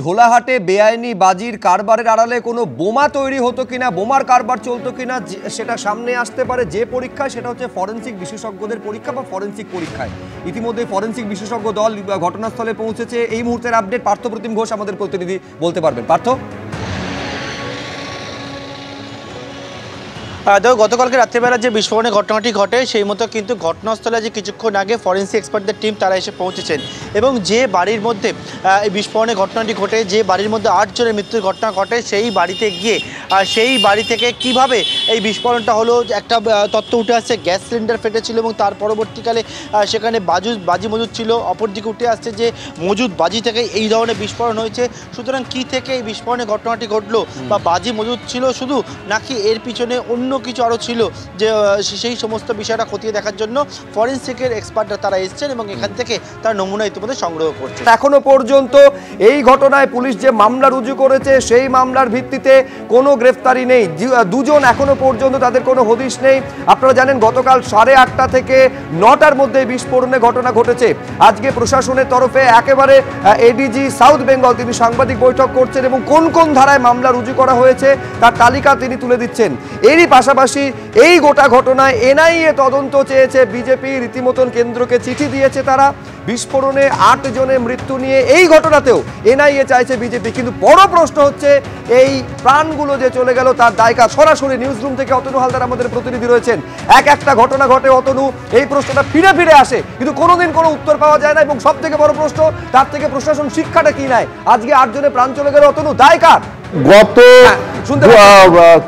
ঢোলাহাটে বেআইনি বাজির কারবারের আড়ালে কোনো বোমা তৈরি হতো কিনা, বোমার কারবার চলতো কিনা সেটা সামনে আসতে পারে যে পরীক্ষায়, সেটা হচ্ছে ফরেনসিক বিশেষজ্ঞদের পরীক্ষা বা ফরেনসিক পরীক্ষায়। ইতিমধ্যে ফরেনসিক বিশেষজ্ঞ দল ঘটনাস্থলে পৌঁছেছে। এই মুহূর্তের আপডেট পার্থপ্রতিম ঘোষ আমাদের প্রতিনিধি বলতে পারবেন। পার্থ, গতকালকে রাত্রিবেলা যে বিস্ফোরণের ঘটনাটি ঘটে সেই মতো কিন্তু ঘটনাস্থলে যে কিছুক্ষণ আগে ফরেন্সিক এক্সপার্টদের টিম তারা এসে পৌঁছেছেন এবং যে বাড়ির মধ্যে এই বিস্ফোরণের ঘটনাটি ঘটে, যে বাড়ির মধ্যে 8 জনের মৃত্যুর ঘটনা ঘটে, সেই বাড়িতে গিয়ে সেই বাড়ি থেকে কিভাবে এই বিস্ফোরণটা হলো একটা তথ্য উঠে আসছে। গ্যাস সিলিন্ডার ফেটেছিল এবং তার পরবর্তীকালে সেখানে বাজি মজুদ ছিল। অপরদিকে উঠে আসছে যে মজুদ বাজি থেকে এই ধরনের বিস্ফোরণ হয়েছে। সুতরাং কি থেকে এই বিস্ফোরণের ঘটনাটি ঘটলো, বা বাজি মজুদ ছিল শুধু, নাকি এর পিছনে অন্য কিছু আরও ছিল, যে সেই সমস্ত বিষয়টা খতিয়ে দেখার জন্য ফরেনসিকের এক্সপার্টরা তারা এসেছেন এবং এখান থেকে তারা নমুনা ইতিমধ্যে সংগ্রহ করছে। এখনো পর্যন্ত এই ঘটনায় পুলিশ যে মামলা রুজু করেছে সেই মামলার ভিত্তিতে কোনো গ্রেফতারি নেই। দুজন এখনো পর্যন্ত তাদের কোনো হদিশ নেই। আপনারা জানেন গতকাল 8:30 থেকে 9টার মধ্যে বিস্ফোরণের ঘটনা ঘটেছে। আজকে প্রশাসনের তরফে একেবারে এডিজি সাউথ বেঙ্গল তিনি সাংবাদিক বৈঠক করছেন এবং কোন কোন ধারায় মামলা রুজু করা হয়েছে তার তালিকা তিনি তুলে দিচ্ছেন। এরই পাশাপাশি এই গোটা ঘটনায় এনআইএ তদন্ত চেয়েছে বিজেপি, রীতিমতন কেন্দ্রকে চিঠি দিয়েছে তারা। বিস্ফোরণে 8 জনের মৃত্যু নিয়ে এই ঘটনাতেও এনআইএ চাইছে বিজেপি। কিন্তু বড় প্রশ্ন হচ্ছে এই প্রাণগুলো যে চলে গেল তার দায়কার। সরাসরি নিউজ রুম থেকে অতনু হালদার আমাদের প্রতিনিধি রয়েছেন। একটা ঘটনা ঘটে অতনু, এই প্রশ্নটা ফিরে ফিরে আসে কিন্তু কোনোদিন কোনো উত্তর পাওয়া যায় না এবং সব থেকে বড় প্রশ্ন তার থেকে প্রশাসন শিক্ষাটা কি নেয়। আজকে 8 জনের প্রাণ চলে গেল, অতনু দায়কার। গত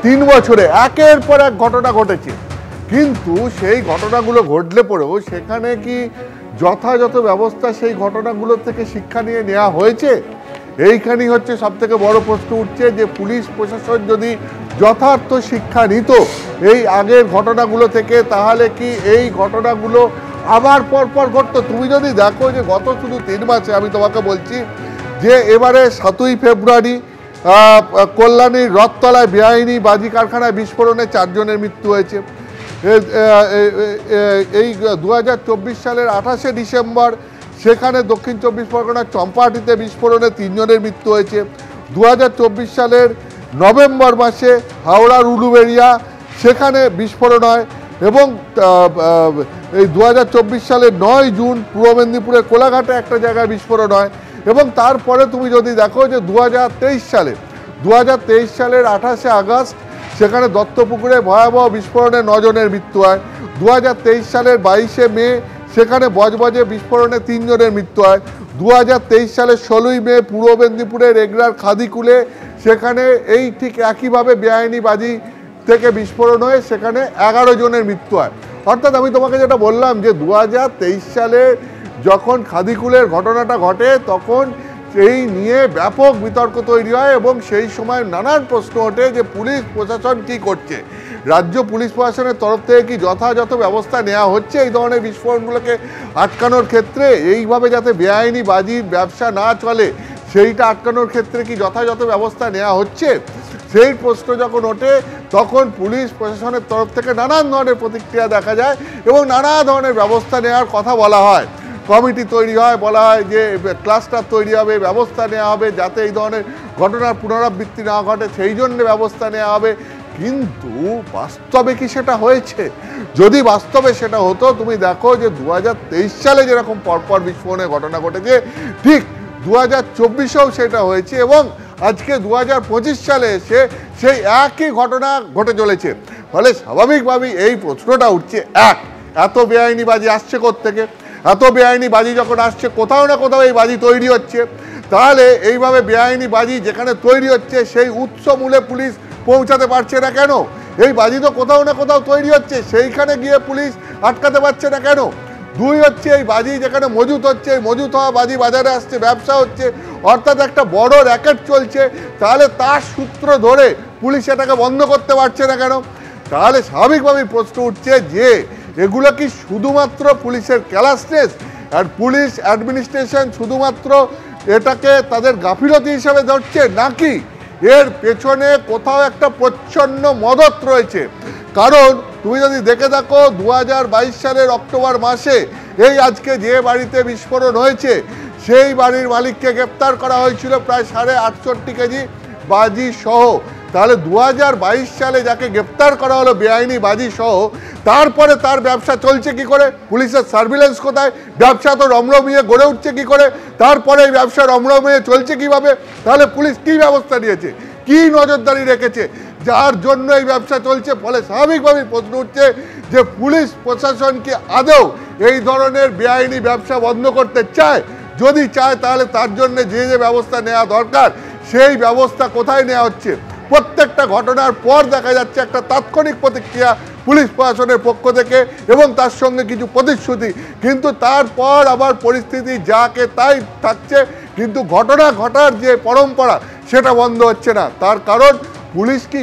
3 বছরে একের পর এক ঘটনা ঘটেছে, কিন্তু সেই ঘটনাগুলো ঘটলে পরেও সেখানে কি যথাযথ ব্যবস্থা সেই ঘটনাগুলো থেকে শিক্ষা নিয়ে নেওয়া হয়েছে? এইখানেই হচ্ছে সব থেকে বড় প্রশ্ন উঠছে যে পুলিশ প্রশাসন যদি যথার্থ শিক্ষা নিত এই আগের ঘটনাগুলো থেকে, তাহলে কি এই ঘটনাগুলো আবার পরপর ঘটতো? তুমি যদি দেখো যে গত শুধু 3 মাসে, আমি তোমাকে বলছি যে এবারে 7ই ফেব্রুয়ারি কল্যাণীর রথতলায় বেআইনি বাজি কারখানায় বিস্ফোরণে 4 জনের মৃত্যু হয়েছে। এই 2024 সালের 28শে ডিসেম্বর সেখানে দক্ষিণ 24 পরগনার চম্পাহাটিতে বিস্ফোরণে 3 জনের মৃত্যু হয়েছে। 2024 সালের নভেম্বর মাসে হাওড়ার উলুবেড়িয়া সেখানে বিস্ফোরণ হয় এবং এই 2024 সালের 9 জুন পূর্ব মেদিনীপুরের কোলাঘাটে একটা জায়গায় বিস্ফোরণ হয়। এবং তারপরে তুমি যদি দেখো যে 2023 সালের 28শে আগস্ট সেখানে দত্তপুকুরে ভয়াবহ বিস্ফোরণে 9 জনের মৃত্যু হয়। 2023 সালের 22শে মে সেখানে বজবজে বিস্ফোরণে 3 জনের মৃত্যু হয়। 2023 সালের 16ই মে পূর্ব মেদিনীপুরের এগরার খাদিকুলে সেখানে এই ঠিক একইভাবে বেআইনি বাজি থেকে বিস্ফোরণ হয়ে সেখানে 11 জনের মৃত্যু হয়। অর্থাৎ আমি তোমাকে যেটা বললাম যে 2023 সালে যখন খাদিকুলের ঘটনাটা ঘটে তখন এই নিয়ে ব্যাপক বিতর্ক তৈরি হয় এবং সেই সময় নানান প্রশ্ন ওঠে যে পুলিশ প্রশাসন কী করছে, রাজ্য পুলিশ প্রশাসনের তরফ থেকে কি যথাযথ ব্যবস্থা নেওয়া হচ্ছে এই ধরনের বিস্ফোরণগুলোকে আটকানোর ক্ষেত্রে, এইভাবে যাতে বেআইনি বাজির ব্যবসা না চলে সেইটা আটকানোর ক্ষেত্রে কি যথাযথ ব্যবস্থা নেওয়া হচ্ছে? সেই প্রশ্ন যখন ওঠে তখন পুলিশ প্রশাসনের তরফ থেকে নানান ধরনের প্রতিক্রিয়া দেখা যায় এবং নানা ধরনের ব্যবস্থা নেওয়ার কথা বলা হয়। কমিটি তৈরি হয়, বলা হয় যে ক্লাস্টার তৈরি হবে, ব্যবস্থা নেওয়া হবে যাতে এই ধরনের ঘটনার পুনরাবৃত্তি না ঘটে, সেই জন্য ব্যবস্থা নেওয়া হবে। কিন্তু বাস্তবে কি সেটা হয়েছে? যদি বাস্তবে সেটা হতো, তুমি দেখো যে 2023 সালে যেরকম পরপর বিস্ফোরণের ঘটনা ঘটেছে ঠিক 2024-এও সেটা হয়েছে এবং আজকে 2025 সালে এসে সেই একই ঘটনা ঘটে চলেছে। ফলে স্বাভাবিকভাবেই এই প্রশ্নটা উঠছে, এত বেআইনি বাজি আসছে কোত্থেকে? এত বেআইনি বাজি যখন আসছে, কোথাও না কোথাও এই বাজি তৈরি হচ্ছে। তাহলে এইভাবে বেআইনি বাজি যেখানে তৈরি হচ্ছে সেই উৎস মূলে পুলিশ পৌঁছাতে পারছে না কেন? এই বাজি তো কোথাও না কোথাও তৈরি হচ্ছে, সেইখানে গিয়ে পুলিশ আটকাতে পারছে না কেন? 2 হচ্ছে এই বাজি যেখানে মজুত হচ্ছে, এই মজুত হওয়া বাজি বাজারে আসছে, ব্যবসা হচ্ছে, অর্থাৎ একটা বড় র্যাকেট চলছে। তাহলে তার সূত্র ধরে পুলিশ এটাকে বন্ধ করতে পারছে না কেন? তাহলে স্বাভাবিকভাবেই প্রশ্ন উঠছে যে এগুলো কি শুধুমাত্র পুলিশের ক্যালাসনেস আর পুলিশ অ্যাডমিনিস্ট্রেশন শুধুমাত্র এটাকে তাদের গাফিলতি হিসেবে ধরছে, নাকি এর পেছনে কোথাও একটা প্রচ্ছন্ন মদত রয়েছে? কারণ তুমি যদি দেখে থাকো 2022 সালের অক্টোবর মাসে এই আজকে যে বাড়িতে বিস্ফোরণ হয়েছে সেই বাড়ির মালিককে গ্রেপ্তার করা হয়েছিল প্রায় 68.5 কেজি বাজি সহ। তাহলে 2022 সালে যাকে গ্রেপ্তার করা হলো বেআইনি বাজি সহ, তারপরে তার ব্যবসা চলছে কি করে? পুলিশের সার্ভিলেন্স কোথায়? ব্যবসা তো রমরমিয়ে গড়ে উঠছে কি করে? তারপরে এই ব্যবসা রমরমিয়ে চলছে কিভাবে? তাহলে পুলিশ কি ব্যবস্থা নিয়েছে, কি নজরদারি রেখেছে যার জন্য এই ব্যবসা চলছে? ফলে স্বাভাবিকভাবেই প্রশ্ন উঠছে যে পুলিশ প্রশাসন কি আদৌ এই ধরনের বেআইনি ব্যবসা বন্ধ করতে চায়? যদি চায় তাহলে তার জন্য যে যে ব্যবস্থা নেওয়া দরকার সেই ব্যবস্থা কোথায় নেওয়া হচ্ছে? প্রত্যেকটা ঘটনার পর দেখা যাচ্ছে একটা তাৎক্ষণিক প্রতিক্রিয়া পুলিশ প্রশাসনের পক্ষ থেকে এবং তার সঙ্গে কিছু প্রতিশ্রুতি, কিন্তু তারপর আবার পরিস্থিতি যাকে তাই থাকছে, কিন্তু ঘটনা ঘটার যে পরম্পরা সেটা বন্ধ হচ্ছে না। তার কারণ পুলিশ কি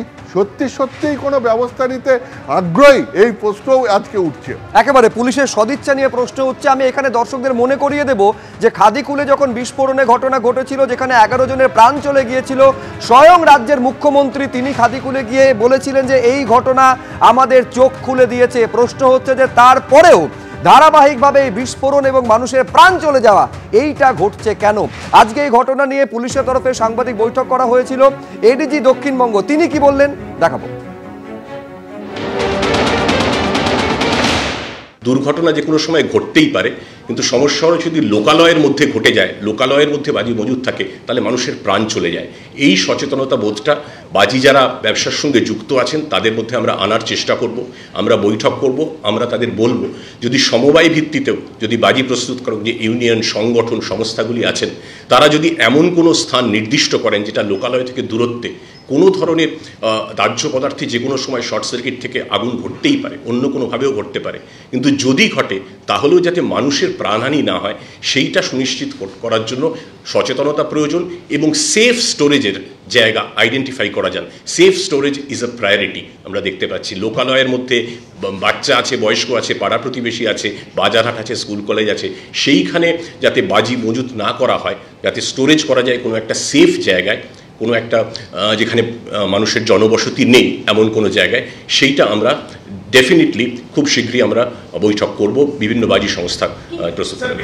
সত্যিই কোনো ব্যবস্থা নিতে আগ্রহী? এই প্রশ্নও আজকে উঠছে। একেবারে পুলিশের সদিচ্ছা নিয়ে প্রশ্ন উঠছে। আমি এখানে দর্শকদের মনে করিয়ে দেব যে খাদিকুলে যখন বিস্ফোরণের ঘটনা ঘটেছিল, যেখানে 11 জনের প্রাণ চলে গিয়েছিল, স্বয়ং রাজ্যের মুখ্যমন্ত্রী তিনি খাদিকুলে গিয়ে বলেছিলেন যে এই ঘটনা আমাদের চোখ খুলে দিয়েছে। প্রশ্ন হচ্ছে যে তারপরেও ধারাবাহিকভাবে এই বিস্ফোরণ এবং মানুষের প্রাণ চলে যাওয়া এইটা ঘটছে কেন? আজকে এই ঘটনা নিয়ে পুলিশের তরফে সাংবাদিক বৈঠক করা হয়েছিল। এডিজি দক্ষিণবঙ্গ তিনি কি বললেন দেখাবো। দুর্ঘটনা যে কোনো সময় ঘটতেই পারে, কিন্তু সমস্যা হলো যদি লোকালয়ের মধ্যে ঘটে যায়, লোকালয়ের মধ্যে বাজি মজুদ থাকে, তাহলে মানুষের প্রাণ চলে যায়। এই সচেতনতা বোধটা বাজি যারা ব্যবসার সঙ্গে যুক্ত আছেন তাদের মধ্যে আমরা আনার চেষ্টা করব। আমরা বৈঠক করব, আমরা তাদের বলবো যদি সমবায় ভিত্তিতেও যদি বাজি প্রস্তুতকারক যে ইউনিয়ন সংগঠন সংস্থাগুলি আছেন তারা যদি এমন কোনো স্থান নির্দিষ্ট করেন যেটা লোকালয় থেকে দূরত্বে, কোনো ধরনের দাহ্য পদার্থে যে কোনো সময় শর্ট সার্কিট থেকে আগুন ঘটতেই পারে, অন্য কোনোভাবেও ঘটতে পারে, কিন্তু যদি ঘটে তাহলেও যাতে মানুষের প্রাণহানি না হয় সেইটা সুনিশ্চিত করার জন্য সচেতনতা প্রয়োজন এবং সেফ স্টোরেজের জায়গা আইডেন্টিফাই করা যান। Safe storage is a priority. আমরা দেখতে পাচ্ছি লোকালয়ের মধ্যে বাচ্চা আছে, বয়স্ক আছে, পাড়া প্রতিবেশী আছে, বাজারহাট আছে, স্কুল কলেজ আছে, সেইখানে যাতে বাজি মজুত না করা হয়, যাতে স্টোরেজ করা যায় কোনো একটা সেফ জায়গায়, কোনো একটা যেখানে মানুষের জনবসতি নেই এমন কোনো জায়গায়, সেইটা আমরা ডেফিনেটলি খুব শীঘ্রই আমরা বৈঠক করব বিভিন্ন বাজি সংস্থা প্রস্তুত করবে।